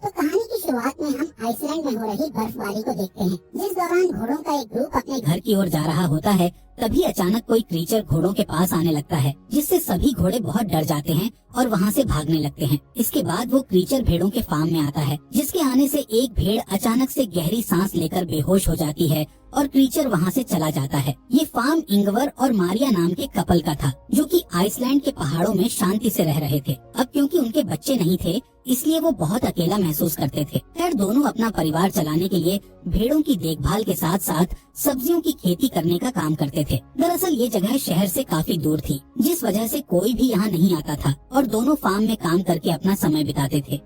तो कहानी की शुरुआत में हम आइसलैंड में हो रही बर्फबारी को देखते हैं, जिस दौरान घोड़ों का एक ग्रुप अपने घर की ओर जा रहा होता है। तभी अचानक कोई क्रीचर घोड़ों के पास आने लगता है, जिससे सभी घोड़े बहुत डर जाते हैं और वहाँ से भागने लगते हैं। इसके बाद वो क्रीचर भेड़ों के फार्म में आता है, जिसके आने से एक भेड़ अचानक से गहरी सांस लेकर बेहोश हो जाती है और क्रीचर वहाँ से चला जाता है। ये फार्म इंगवर और मारिया नाम के कपल का था, जो कि आइसलैंड के पहाड़ों में शांति से रह रहे थे। अब क्योंकि उनके बच्चे नहीं थे, इसलिए वो बहुत अकेला महसूस करते थे। खैर, दोनों अपना परिवार चलाने के लिए भेड़ों की देखभाल के साथ साथ सब्जियों की खेती करने का काम करते थे। दरअसल ये जगह शहर से काफी दूर थी, जिस वजह से कोई भी यहाँ नहीं आता था और दोनों फार्म में काम करके अपना समय बिताते थे।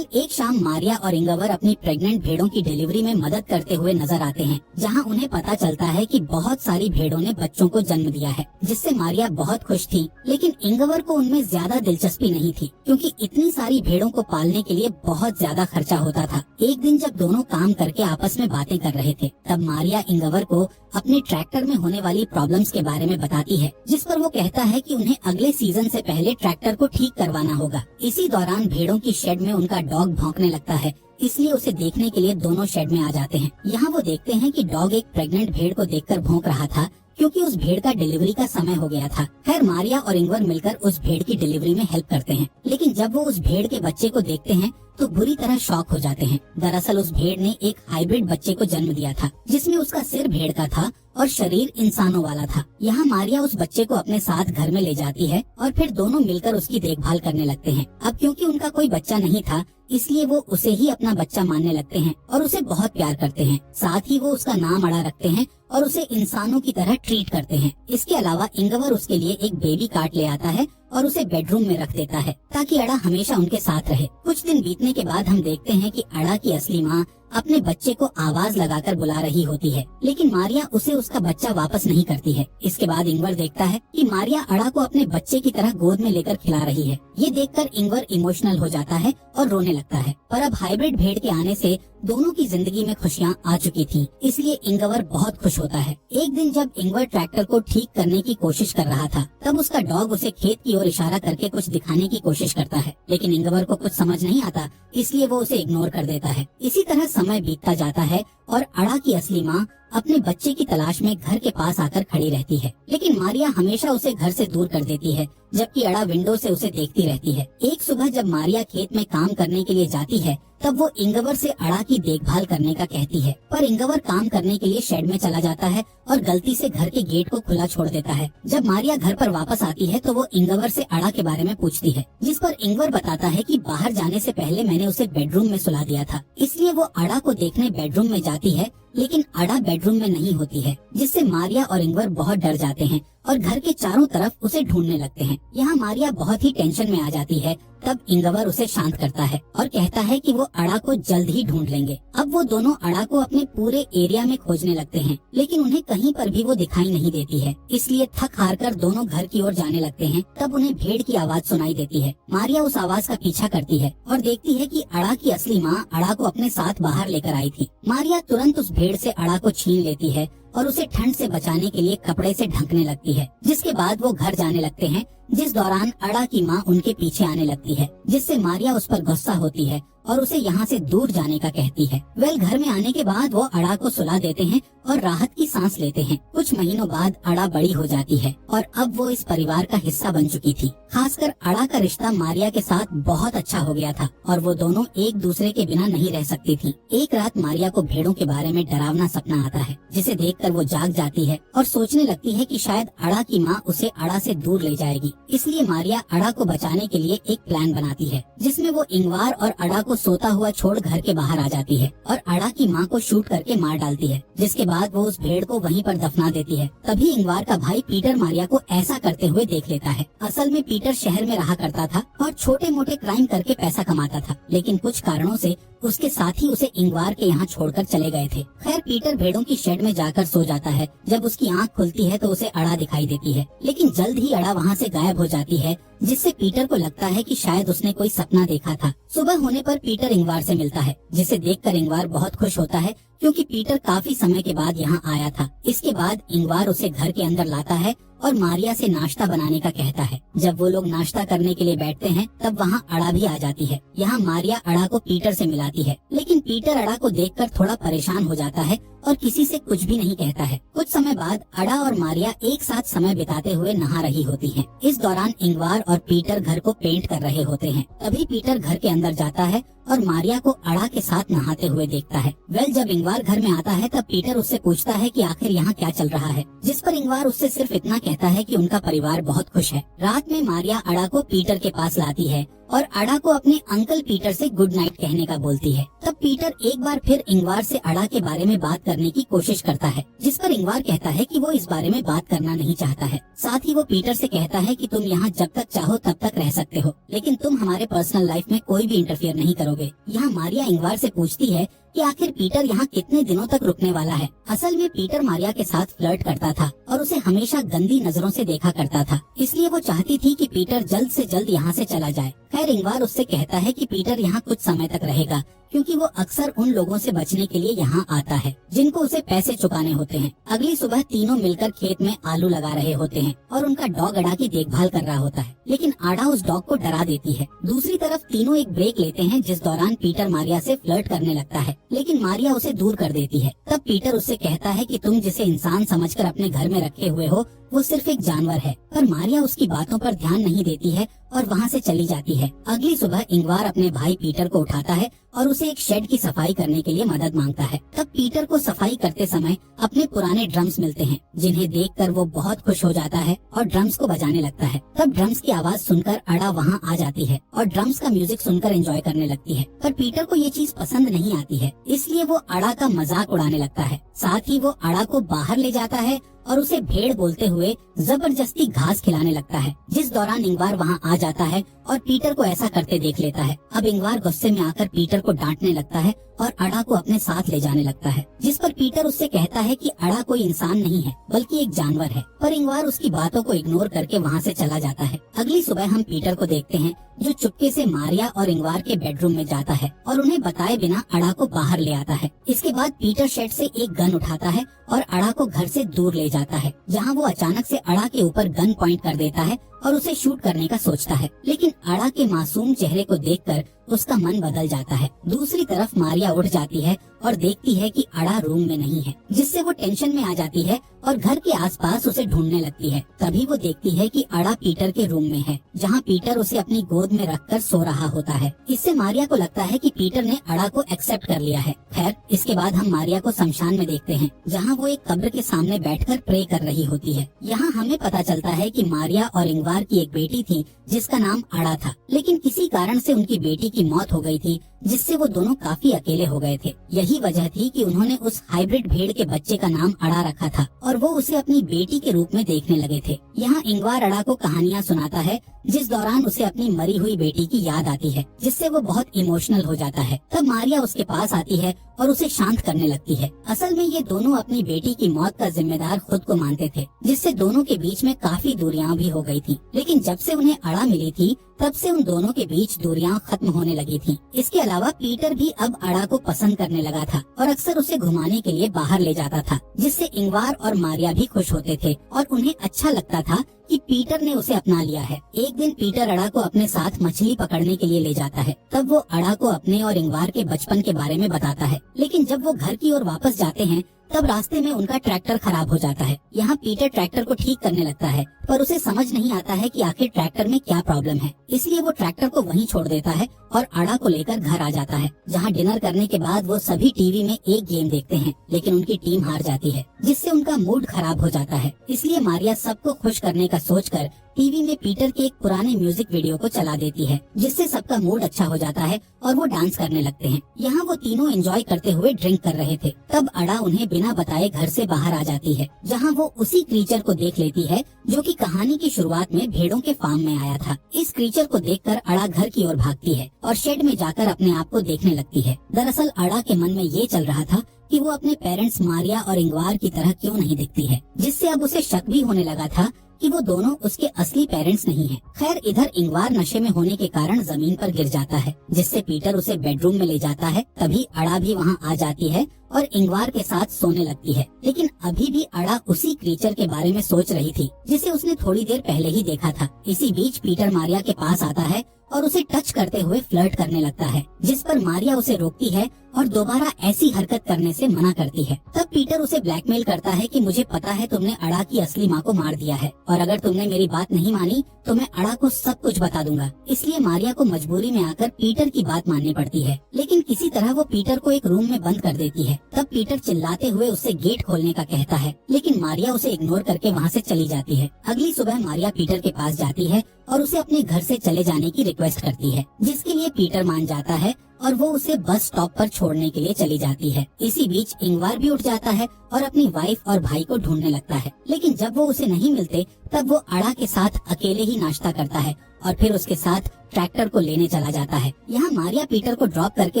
एक शाम मारिया और इंगवर अपनी प्रेग्नेंट भेड़ों की डिलीवरी में मदद करते हुए नजर आते हैं, जहाँ उन्हें पता चलता है कि बहुत सारी भेड़ों ने बच्चों को जन्म दिया है, जिससे मारिया बहुत खुश थी। लेकिन इंगवर को उनमें ज्यादा दिलचस्पी नहीं थी, क्योंकि इतनी सारी भेड़ों को पालने के लिए बहुत ज्यादा खर्चा होता था। एक दिन जब दोनों काम करके आपस में बातें कर रहे थे, तब मारिया इंगवर को अपने ट्रैक्टर में होने वाली प्रॉब्लम्स के बारे में बताती है, जिस पर वो कहता है कि उन्हें अगले सीजन से पहले ट्रैक्टर को ठीक करवाना होगा। इसी दौरान भेड़ों की शेड में उनका डॉग भौंकने लगता है, इसलिए उसे देखने के लिए दोनों शेड में आ जाते हैं। यहाँ वो देखते हैं कि डॉग एक प्रेग्नेंट भेड़ को देखकर भौंक रहा था, क्योंकि उस भेड़ का डिलीवरी का समय हो गया था। खैर, मारिया और इंगवर मिलकर उस भेड़ की डिलीवरी में हेल्प करते हैं, लेकिन जब वो उस भेड़ के बच्चे को देखते हैं तो बुरी तरह शॉक हो जाते हैं। दरअसल उस भेड़ ने एक हाइब्रिड बच्चे को जन्म दिया था, जिसमें उसका सिर भेड़ का था और शरीर इंसानों वाला था। यहाँ मारिया उस बच्चे को अपने साथ घर में ले जाती है और फिर दोनों मिलकर उसकी देखभाल करने लगते हैं। अब क्योंकि उनका कोई बच्चा नहीं था, इसलिए वो उसे ही अपना बच्चा मानने लगते हैं और उसे बहुत प्यार करते हैं। साथ ही वो उसका नाम अड़ा रखते हैं और उसे इंसानों की तरह ट्रीट करते हैं। इसके अलावा इंगवर उसके लिए एक बेबी कार्ट ले आता है और उसे बेडरूम में रख देता है, ताकि अड़ा हमेशा उनके साथ रहे। कुछ दिन बीतने के बाद हम देखते हैं कि अड़ा की असली माँ अपने बच्चे को आवाज लगाकर बुला रही होती है, लेकिन मारिया उसे उसका बच्चा वापस नहीं करती है। इसके बाद इंगवर देखता है कि मारिया अड़ा को अपने बच्चे की तरह गोद में लेकर खिला रही है। ये देखकर इंगवर इमोशनल हो जाता है और रोने लगता है। पर अब हाइब्रिड भेड़ के आने से दोनों की जिंदगी में खुशियाँ आ चुकी थी, इसलिए इंगवर बहुत खुश होता है। एक दिन जब इंगवर ट्रैक्टर को ठीक करने की कोशिश कर रहा था, तब उसका डॉग उसे खेत की ओर इशारा करके कुछ दिखाने की कोशिश करता है, लेकिन इंगवर को कुछ समझ नहीं आता, इसलिए वो उसे इग्नोर कर देता है। इसी तरह समय बीतता जाता है और अड़ा की असली माँ अपने बच्चे की तलाश में घर के पास आकर खड़ी रहती है, लेकिन मारिया हमेशा उसे घर से दूर कर देती है, जबकि अड़ा विंडो से उसे देखती रहती है। एक सुबह जब मारिया खेत में काम करने के लिए जाती है, तब वो इंगवर से अड़ा की देखभाल करने का कहती है, पर इंगवर काम करने के लिए शेड में चला जाता है और गलती से घर के गेट को खुला छोड़ देता है। जब मारिया घर पर वापस आती है तो वो इंगवर से अड़ा के बारे में पूछती है, जिस पर इंगवर बताता है कि बाहर जाने से पहले मैंने उसे बेडरूम में सुला दिया था। इसलिए वो अड़ा को देखने बेडरूम में जाती है, लेकिन अड़ा बेडरूम में नहीं होती है, जिससे मारिया और इंगवर बहुत डर जाते हैं और घर के चारों तरफ उसे ढूंढने लगते हैं। यहाँ मारिया बहुत ही टेंशन में आ जाती है। तब इंगवर उसे शांत करता है और कहता है कि वो अड़ा को जल्द ही ढूंढ लेंगे। अब वो दोनों अड़ा को अपने पूरे एरिया में खोजने लगते हैं, लेकिन उन्हें कहीं पर भी वो दिखाई नहीं देती है। इसलिए थक हार कर दोनों घर की ओर जाने लगते हैं। तब उन्हें भेड़ की आवाज सुनाई देती है। मारिया उस आवाज का पीछा करती है और देखती है कि अड़ा की असली माँ अड़ा को अपने साथ बाहर लेकर आई थी। मारिया तुरंत उस भेड़ से अड़ा को छीन लेती है और उसे ठंड से बचाने के लिए कपड़े से ढकने लगती है, जिसके बाद वो घर जाने लगते हैं, जिस दौरान अड़ा की माँ उनके पीछे आने लगती है, जिससे मारिया उस पर गुस्सा होती है और उसे यहाँ से दूर जाने का कहती है। घर में आने के बाद वो अड़ा को सुला देते हैं और राहत की सांस लेते हैं। कुछ महीनों बाद अड़ा बड़ी हो जाती है और अब वो इस परिवार का हिस्सा बन चुकी थी। खासकर अड़ा का रिश्ता मारिया के साथ बहुत अच्छा हो गया था और वो दोनों एक दूसरे के बिना नहीं रह सकती थी। एक रात मारिया को भेड़ों के बारे में डरावना सपना आता है, जिसे देखकर वो जाग जाती है और सोचने लगती है कि शायद अड़ा की माँ उसे अड़ा से दूर ले जाएगी। इसलिए मारिया अड़ा को बचाने के लिए एक प्लान बनाती है, जिसमें वो इंगवार और अड़ा को सोता हुआ छोड़ घर के बाहर आ जाती है और अड़ा की माँ को शूट करके मार डालती है, जिसके बाद वो उस भेड़ को वहीं पर दफना देती है। तभी इंगवार का भाई पीटर मारिया को ऐसा करते हुए देख लेता है। असल में पीटर शहर में रहा करता था और छोटे मोटे क्राइम करके पैसा कमाता था, लेकिन कुछ कारणों से उसके साथी उसे इंगवार के यहाँ छोड़कर चले गए थे। खैर, पीटर भेड़ों की शेड में जाकर सो जाता है। जब उसकी आंख खुलती है तो उसे अड़ा दिखाई देती है, लेकिन जल्द ही अड़ा वहाँ से गायब हो जाती है, जिससे पीटर को लगता है कि शायद उसने कोई सपना देखा था। सुबह होने पर पीटर इंगवार से मिलता है, जिसे देखकर इंगवार बहुत खुश होता है क्योंकि पीटर काफी समय के बाद यहाँ आया था। इसके बाद इंगवार उसे घर के अंदर लाता है और मारिया से नाश्ता बनाने का कहता है। जब वो लोग नाश्ता करने के लिए बैठते हैं तब वहाँ अड़ा भी आ जाती है। यहाँ मारिया अड़ा को पीटर से मिलाती है, लेकिन पीटर अड़ा को देखकर थोड़ा परेशान हो जाता है और किसी से कुछ भी नहीं कहता है। कुछ समय बाद अड़ा और मारिया एक साथ समय बिताते हुए नहा रही होती हैं। इस दौरान इंगवार और पीटर घर को पेंट कर रहे होते हैं। तभी पीटर घर के अंदर जाता है और मारिया को अड़ा के साथ नहाते हुए देखता है। जब इंगवार घर में आता है तब पीटर उससे पूछता है कि आखिर यहाँ क्या चल रहा है, जिस पर इंगवार उससे सिर्फ इतना कहता है कि उनका परिवार बहुत खुश है। रात में मारिया अड़ा को पीटर के पास लाती है और अड़ा को अपने अंकल पीटर से गुड नाइट कहने का बोलती है। तब पीटर एक बार फिर इंगवार से अड़ा के बारे में बात करने की कोशिश करता है, जिस पर इंगवार कहता है कि वो इस बारे में बात करना नहीं चाहता है। साथ ही वो पीटर से कहता है कि तुम यहाँ जब तक चाहो तब तक रह सकते हो, लेकिन तुम हमारे पर्सनल लाइफ में कोई भी इंटरफियर नहीं करोगे। यहाँ मारिया इंगवार से पूछती है कि आखिर पीटर यहाँ कितने दिनों तक रुकने वाला है। असल में पीटर मारिया के साथ फ्लर्ट करता था और उसे हमेशा गंदी नजरों से देखा करता था, इसलिए वो चाहती थी कि पीटर जल्द से जल्द यहाँ से चला जाए। खैर इंगवार उससे कहता है कि पीटर यहाँ कुछ समय तक रहेगा, क्योंकि वो अक्सर उन लोगों से बचने के लिए यहाँ आता है जिनको उसे पैसे चुकाने होते हैं। अगली सुबह तीनों मिलकर खेत में आलू लगा रहे होते हैं और उनका डॉग अड़ा की देखभाल कर रहा होता है, लेकिन आड़ा उस डॉग को डरा देती है। दूसरी तरफ तीनों एक ब्रेक लेते हैं, जिस दौरान पीटर मारिया से फ्लर्ट करने लगता है, लेकिन मारिया उसे दूर कर देती है। तब पीटर उससे कहता है कि तुम जिसे इंसान समझकर अपने घर में रखे हुए हो वो सिर्फ एक जानवर है, पर मारिया उसकी बातों पर ध्यान नहीं देती है और वहाँ से चली जाती है। अगली सुबह इंगवार अपने भाई पीटर को उठाता है और उसे एक शेड की सफाई करने के लिए मदद मांगता है। तब पीटर को सफाई करते समय अपने पुराने ड्रम्स मिलते हैं, जिन्हें देखकर वो बहुत खुश हो जाता है और ड्रम्स को बजाने लगता है। तब ड्रम्स की आवाज सुनकर अड़ा वहाँ आ जाती है और ड्रम्स का म्यूजिक सुनकर एंजॉय करने लगती है, पर पीटर को ये चीज पसंद नहीं आती है, इसलिए वो अड़ा का मजाक उड़ाने लगता है। साथ ही वो अड़ा को बाहर ले जाता है और उसे भेड़ बोलते हुए जबरदस्ती घास खिलाने लगता है, जिस दौरान इंगवार वहाँ आ जाता है और पीटर को ऐसा करते देख लेता है। अब इंगवार गुस्से में आकर पीटर को डांटने लगता है और अड़ा को अपने साथ ले जाने लगता है, जिस पर पीटर उससे कहता है कि अड़ा कोई इंसान नहीं है बल्कि एक जानवर है, पर इंगवार उसकी बातों को इग्नोर करके वहाँ से चला जाता है। अगली सुबह हम पीटर को देखते हैं जो चुपके से मारिया और इंगवार के बेडरूम में जाता है और उन्हें बताए बिना अड़ा को बाहर ले आता है। इसके बाद पीटर शेड से एक गन उठाता है और अड़ा को घर से दूर ले जाता है, जहाँ वो अचानक से अड़ा के ऊपर गन पॉइंट कर देता है और उसे शूट करने का सोचता है, लेकिन अड़ा के मासूम चेहरे को देखकर उसका मन बदल जाता है। दूसरी तरफ मारिया उठ जाती है और देखती है कि अड़ा रूम में नहीं है, जिससे वो टेंशन में आ जाती है और घर के आसपास उसे ढूंढने लगती है। तभी वो देखती है कि अड़ा पीटर के रूम में है, जहाँ पीटर उसे अपनी गोद में रखकर सो रहा होता है। इससे मारिया को लगता है कि पीटर ने अड़ा को एक्सेप्ट कर लिया है। खैर इसके बाद हम मारिया को शमशान में देखते हैं, जहाँ वो एक कब्र के सामने बैठकर प्रे कर रही होती है। यहाँ हमें पता चलता है कि मारिया और इंगवार की एक बेटी थी जिसका नाम अड़ा था, लेकिन किसी कारण से उनकी बेटी की मौत हो गई थी, जिससे वो दोनों काफी अकेले हो गए थे। यही वजह थी कि उन्होंने उस हाइब्रिड भेड़ के बच्चे का नाम अड़ा रखा था और वो उसे अपनी बेटी के रूप में देखने लगे थे। यहाँ इंगवार अड़ा को कहानियाँ सुनाता है, जिस दौरान उसे अपनी मरी हुई बेटी की याद आती है, जिससे वो बहुत इमोशनल हो जाता है। तब मारिया उसके पास आती है और उसे शांत करने लगती है। असल में ये दोनों अपनी बेटी की मौत का जिम्मेदार खुद को मानते थे, जिससे दोनों के बीच में काफी दूरियां भी हो गई थी। लेकिन जब से उन्हें अड़ा मिली थी तब से उन दोनों के बीच दूरियां खत्म होने लगी थी। इसके अलावा पीटर भी अब अड़ा को पसंद करने लगा था और अक्सर उसे घुमाने के लिए बाहर ले जाता था, जिससे इंगवार और मारिया भी खुश होते थे और उन्हें अच्छा लगता था कि पीटर ने उसे अपना लिया है। एक दिन पीटर अड़ा को अपने साथ मछली पकड़ने के लिए ले जाता है। तब वो अड़ा को अपने और इंगवार के बचपन के बारे में बताता है, लेकिन जब वो घर की ओर वापस जाते हैं तब रास्ते में उनका ट्रैक्टर खराब हो जाता है। यहाँ पीटर ट्रैक्टर को ठीक करने लगता है, पर उसे समझ नहीं आता है कि आखिर ट्रैक्टर में क्या प्रॉब्लम है, इसलिए वो ट्रैक्टर को वहीं छोड़ देता है और अड़ा को लेकर घर आ जाता है, जहाँ डिनर करने के बाद वो सभी टीवी में एक गेम देखते हैं, लेकिन उनकी टीम हार जाती है, जिससे उनका मूड खराब हो जाता है। इसलिए मारिया सबको खुश करने का सोचकर टीवी में पीटर के एक पुराने म्यूजिक वीडियो को चला देती है, जिससे सबका मूड अच्छा हो जाता है और वो डांस करने लगते हैं। यहाँ वो तीनों एंजॉय करते हुए ड्रिंक कर रहे थे। तब अड़ा उन्हें बिना बताए घर से बाहर आ जाती है, जहाँ वो उसी क्रीचर को देख लेती है जो कि कहानी की शुरुआत में भेड़ों के फार्म में आया था। इस क्रीचर को देखकर अड़ा घर की ओर भागती है और शेड में जाकर अपने आप को देखने लगती है। दरअसल अड़ा के मन में ये चल रहा था कि वो अपने पेरेंट्स मारिया और इंगवार की तरह क्यों नहीं दिखती है, जिससे अब उसे शक भी होने लगा था कि वो दोनों उसके असली पेरेंट्स नहीं हैं। खैर इधर इंगवार नशे में होने के कारण जमीन पर गिर जाता है, जिससे पीटर उसे बेडरूम में ले जाता है। तभी अड़ा भी वहाँ आ जाती है और इंगवार के साथ सोने लगती है। लेकिन अभी भी अड़ा उसी क्रीचर के बारे में सोच रही थी जिसे उसने थोड़ी देर पहले ही देखा था। इसी बीच पीटर मारिया के पास आता है और उसे टच करते हुए फ्लर्ट करने लगता है, जिस पर मारिया उसे रोकती है और दोबारा ऐसी हरकत करने से मना करती है। तब पीटर उसे ब्लैकमेल करता है कि मुझे पता है तुमने अड़ा की असली माँ को मार दिया है और अगर तुमने मेरी बात नहीं मानी तो मैं अड़ा को सब कुछ बता दूंगा। इसलिए मारिया को मजबूरी में आकर पीटर की बात माननी पड़ती है, लेकिन किसी तरह वो पीटर को एक रूम में बंद कर देती है। तब पीटर चिल्लाते हुए उससे गेट खोलने का कहता है, लेकिन मारिया उसे इग्नोर करके वहाँ से चली जाती है। अगली सुबह मारिया पीटर के पास जाती है और उसे अपने घर से चले जाने की रिक्वेस्ट करती है, जिसके लिए पीटर मान जाता है और वो उसे बस स्टॉप पर छोड़ने के लिए चली जाती है। इसी बीच इंगवार भी उठ जाता है और अपनी वाइफ और भाई को ढूंढने लगता है, लेकिन जब वो उसे नहीं मिलते तब वो अड़ा के साथ अकेले ही नाश्ता करता है और फिर उसके साथ ट्रैक्टर को लेने चला जाता है। यहाँ मारिया पीटर को ड्रॉप करके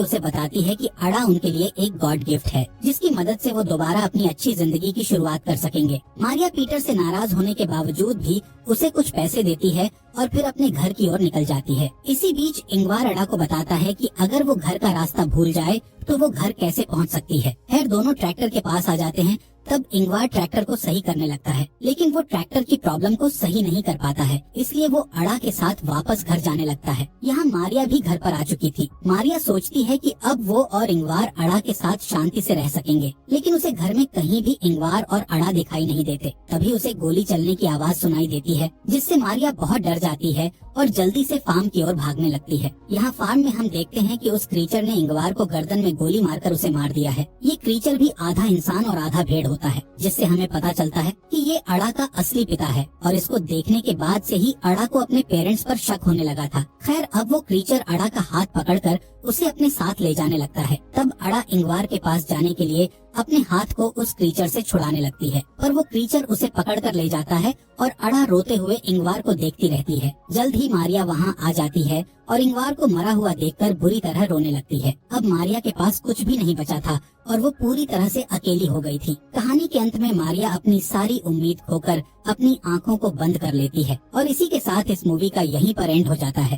उसे बताती है कि अड़ा उनके लिए एक गॉड गिफ्ट है, जिसकी मदद से वो दोबारा अपनी अच्छी जिंदगी की शुरुआत कर सकेंगे। मारिया पीटर से नाराज होने के बावजूद भी उसे कुछ पैसे देती है और फिर अपने घर की ओर निकल जाती है। इसी बीच इंगवार अड़ा को बताता है कि अगर वो घर का रास्ता भूल जाए तो वो घर कैसे पहुंच सकती है। खैर दोनों ट्रैक्टर के पास आ जाते हैं। तब इंगवार ट्रैक्टर को सही करने लगता है, लेकिन वो ट्रैक्टर की प्रॉब्लम को सही नहीं कर पाता है, इसलिए वो अड़ा के साथ वापस घर जाने लगता है। यहाँ मारिया भी घर पर आ चुकी थी। मारिया सोचती है कि अब वो और इंगवार अड़ा के साथ शांति से रह सकेंगे, लेकिन उसे घर में कहीं भी इंगवार और अड़ा दिखाई नहीं देते। तभी उसे गोली चलने की आवाज सुनाई देती है, जिससे मारिया बहुत डर जाती है और जल्दी से फार्म की ओर भागने लगती है। यहाँ फार्म में हम देखते हैं कि उस क्रीचर ने इंगवार को गर्दन में गोली मारकर उसे मार दिया है। ये क्रीचर भी आधा इंसान और आधा भेड़ होता है, जिससे हमें पता चलता है कि ये अड़ा का असली पिता है और इसको देखने के बाद से ही अड़ा को अपने पेरेंट्स पर शक होने लगा था। खैर अब वो क्रीचर अड़ा का हाथ पकड़कर उसे अपने साथ ले जाने लगता है। तब अड़ा इंगवार के पास जाने के लिए अपने हाथ को उस क्रीचर से छुड़ाने लगती है, पर वो क्रीचर उसे पकड़कर ले जाता है और अड़ा रोते हुए इंगवार को देखती रहती है। जल्द ही मारिया वहाँ आ जाती है और इंगवार को मरा हुआ देखकर बुरी तरह रोने लगती है। अब मारिया के पास कुछ भी नहीं बचा था और वो पूरी तरह से अकेली हो गई थी। कहानी के अंत में मारिया अपनी सारी उम्मीद खोकर अपनी आँखों को बंद कर लेती है और इसी के साथ इस मूवी का यहीं पर एंड हो जाता है।